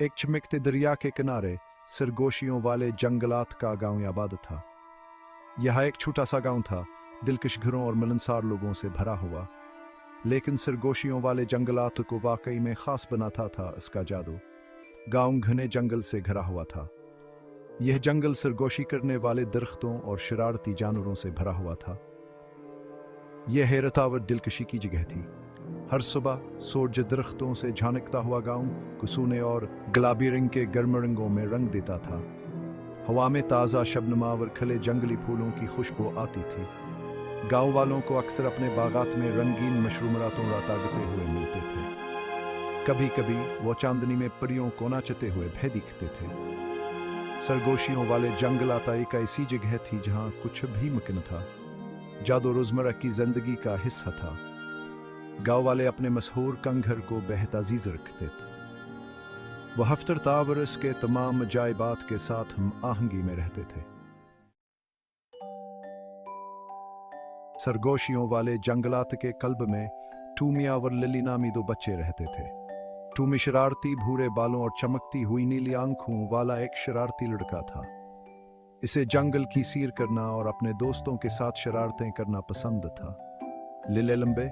एक चमकते दरिया के किनारे सरगोशियों वाले जंगलात का गांव आबाद था। यह एक छोटा सा गांव था, दिलकश घरों और मिलनसार लोगों से भरा हुआ। लेकिन सरगोशियों वाले जंगलात को वाकई में खास बनाता था इसका जादू। गांव घने जंगल से घिरा हुआ था। यह जंगल सरगोशी करने वाले दरख्तों और शरारती जानवरों से भरा हुआ था। यह हैरतावर दिलकशी की जगह थी। हर सुबह सूरज दरख्तों से झांकता हुआ गांव को सोने और गुलाबी रंग के गर्म रंगों में रंग देता था। हवा में ताज़ा शबनमा और खिले जंगली फूलों की खुशबू आती थी। गांव वालों को अक्सर अपने बागात में रंगीन मशरूमातों रातागते हुए मिलते थे। कभी कभी वो चांदनी में परियों को नाचते हुए भय दिखते थे। सरगोशियों वाले जंगलात एक ऐसी जगह थी जहां कुछ भी मुमकिन था। जादू रोजमर्रा की जिंदगी का हिस्सा था। गांव वाले अपने मशहूर कंघर को बेहद अजीज रखते थे। वह हफ्तर तावरस के तमाम अजायबात के साथ हम आहंगी में रहते थे। सरगोशियों वाले जंगलात के कल्ब में टूमिया और लिली नामी दो बच्चे रहते थे। टूमी शरारती भूरे बालों और चमकती हुई नीली आंखों वाला एक शरारती लड़का था। इसे जंगल की सैर करना और अपने दोस्तों के साथ शरारतें करना पसंद था। लिले लंबे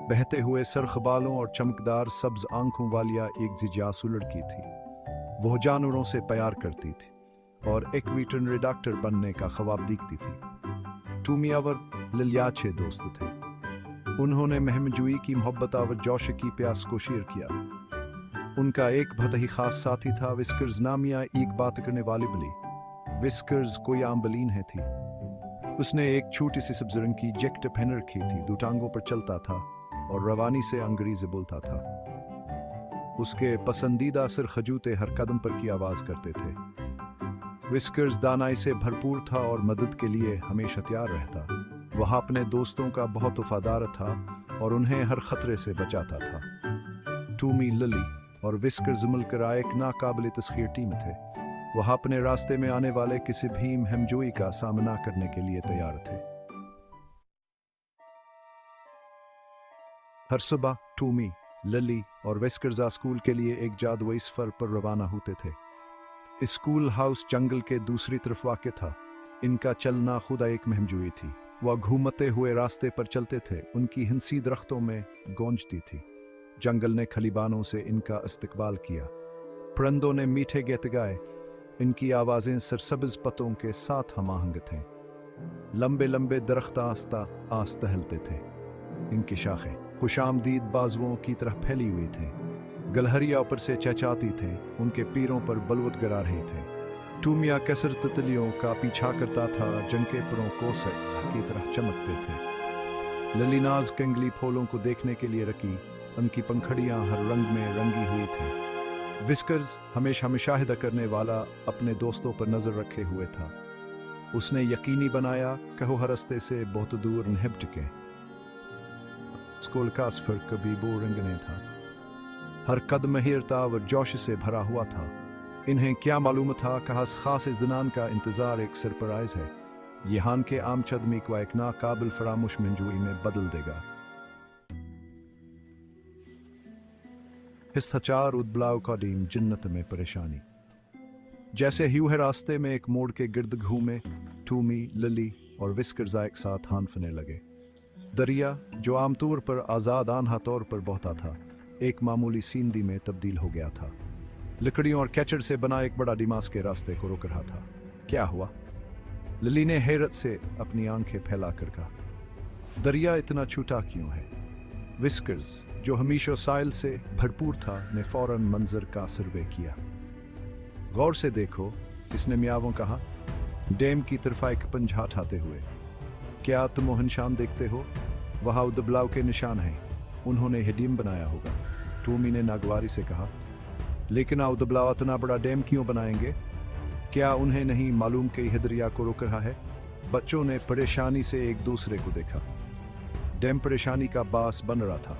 बहते हुए सरख बालों और चमकदार सब्ज आंखों वालिया एक जिज्ञासु लड़की थी। वह जानवरों से प्यार करती थी और एक वेटरनरी डॉक्टर बनने का ख्वाब देखती थी। टूमिया और लिलिया अच्छे दोस्त थे। उन्होंने महमजूई की मोहब्बत और जोश की प्यास को शेयर किया। उनका एक बहुत ही खास साथी था, विस्कर्स नामिया एक बात करने वाली बिल्ली। विस्कर्स कोई आम बिल्ली नहीं थी। उसने एक छोटी सी सब्ज रंग की जैकेट पहन रखी थी, दो टांगों पर चलता था और रवानी से अंग्रेजी बोलता था। उसके पसंदीदा सिर खजूते हर कदम पर की आवाज करते थे। विस्कर्स दानाई से भरपूर था और मदद के लिए हमेशा तैयार रहता। वह अपने दोस्तों का बहुत वफादार था और उन्हें हर खतरे से बचाता था। टूमी, लिली और विस्कर्स मिलकर एक नाकाबिल तस्खीर टीम थे। वह अपने रास्ते में आने वाले किसी भी हमजोई का सामना करने के लिए तैयार थे। हर सुबह टूमी, लिली और विस्कर्स स्कूल के लिए एक जादुई सफर पर रवाना होते थे। स्कूल हाउस जंगल के दूसरी तरफ वाक़ था। इनका चलना खुदा एक महमजूई थी। वह घूमते हुए रास्ते पर चलते थे। उनकी हिंसी दरख्तों में गूंजती थी। जंगल ने खलीबानों से इनका इस्तकबाल किया। परिंदों ने मीठे गीत गाए। इनकी आवाज़ें सरसब्ज पत्तों के साथ हमाहंग थे। लंबे लंबे दरख्त आस्ता आस्ता हिलते थे। इनकी शाखें खुशामदीद बाजुओं की तरह फैली हुई थी। गलहरिया ऊपर से चहचहाती थे। उनके पैरों पर बलवत गिरा रहे थे। टूमिया कसर तितलियों का पीछा करता था, जिनके परों को की तरह चमकते थे। ललीनाज कंगली फूलों को देखने के लिए रखी। उनकी पंखड़ियां हर रंग में रंगी हुई थी। विस्कर्स हमेशा मुशाहिदा करने वाला अपने दोस्तों पर नजर रखे हुए था। उसने यकीनी बनाया कि वो हर रास्ते से बहुत दूर नहीं टिके। स्कूल का सफर कभी बोरिंग नहीं था। हर कदम हिरता और जोश से भरा हुआ था। इन्हें क्या मालूम था कि खास इस दिनान का इंतजार एक सरप्राइज है। यहाँ के आम आदमी को एक नाकाबिल फरामुश मंजूरी में बदल देगा। हिस्साचार उदबलाव का डीम जिन्नत में परेशानी। जैसे ह्यूह रास्ते में एक मोड़ के गिर्द घूमे, टूमी, लिली और विस्कर्स एक साथ हांफने लगे। दरिया, जो आमतौर पर आज़ाद आन्हा तौर पर बहता था, एक मामूली सींदी में तब्दील हो गया था। लकड़ियों और कैचड़ से बना एक बड़ा डिमास के रास्ते को रोक रहा था। क्या हुआ? लिली ने हैरत से अपनी आंखें फैलाकर कहा, दरिया इतना छोटा क्यों है? विस्कर्स, जो हमेशा साइल से भरपूर था, ने फौरन मंजर का सर्वे किया। गौर से देखो, इसने मियावों कहा, डैम की तरफ एक पंजा उठाते हुए। क्या तुम वो निशान देखते हो? वहाँ उदबलाव के निशान हैं। उन्होंने यह डैम बनाया होगा। टूमी ने नागवारी से कहा, लेकिन उदबलाव इतना बड़ा डैम क्यों बनाएंगे? क्या उन्हें नहीं मालूम कि यह दरिया को रोक रहा है? बच्चों ने परेशानी से एक दूसरे को देखा। डैम परेशानी का बास बन रहा था।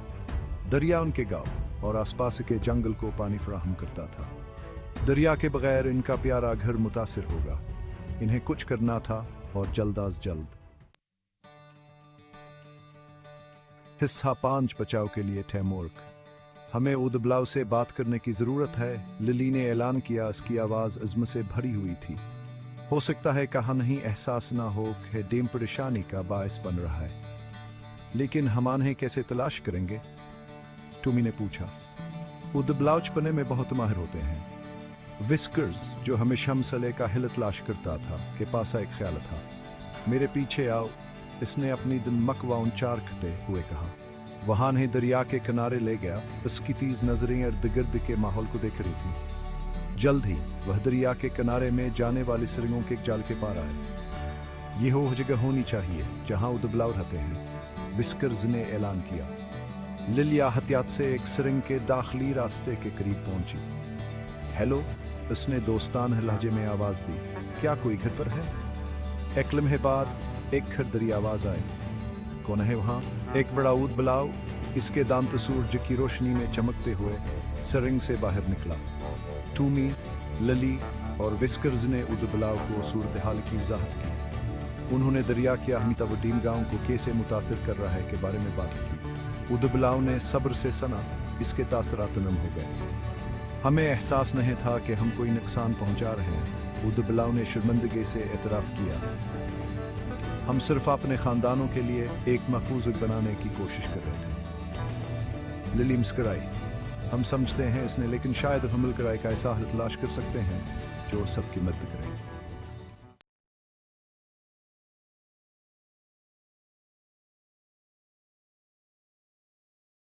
दरिया उनके गांव और आसपास के जंगल को पानी फराहम करता था। दरिया के बगैर इनका प्यारा घर मुतासिर होगा। इन्हें कुछ करना था और जल्द अज जल्द। हिस्सा 5 बचाव के लिए तैमूर्क। हमें उदबलाव से बात करने की जरूरत है, लिली ने ऐलान किया। उसकी आवाज अज़्म से भरी हुई थी। हो सकता है कहा नहीं एहसास ना हो कि डेम परेशानी का बायस बन रहा है, लेकिन हम उन्हें कैसे तलाश करेंगे? टूमी ने पूछा। उदबलावचपने में बहुत माहिर होते हैं। विस्कर्स, जो हमेशा मसले का हिल तलाश करता था, के पास एक ख्याल था। मेरे पीछे आओ, इसने अपनी दिमाग चारखते हुए कहा। वहां ने दरिया के किनारे ले गया। उसकी तेज नजरें इर्द गिर्द के माहौल को देख रही थी। जल्द ही वह दरिया के किनारे में जाने वाली सुरंगों के जाल के पार आए। ये वो जगह होनी चाहिए जहां उदबलाव रहते हैं, विस्कर्स ने ऐलान किया। लिलिया हतियात से एक सुरंग के दाखिली रास्ते के करीब पहुंची। हेलो, उसने दोस्ताना लहजे में आवाज दी। क्या कोई घर पर है? एक लम्हे बाद एक खरदरी आवाज आई। कौन है वहां? एक बड़ा उदबलाव, इसके दांत सूरज की रोशनी में चमकते हुए सुरंग से बाहर निकला। टूमी, लली और विस्कर्स ने उदबलाव को सूरत हाल की वजाहत की। उन्होंने दरिया के अहमतावडीन गांव को कैसे मुतासिर कर रहा है के बारे में बात की। उदबलाव ने सब्र से सना, इसके तासरात नम हो गए। हमें एहसास नहीं था कि हम कोई नुकसान पहुंचा रहे हैं, उदबलाव ने शर्मिंदगी से एतराफ़ किया। हम सिर्फ अपने ख़ानदानों के लिए एक महफूज बनाने की कोशिश कर रहे थे। लिली मुस्कुराई। हम समझते हैं इसने, लेकिन शायद हम मिलकर एक ऐसा हल तलाश कर सकते हैं जो सबकी मदद करे।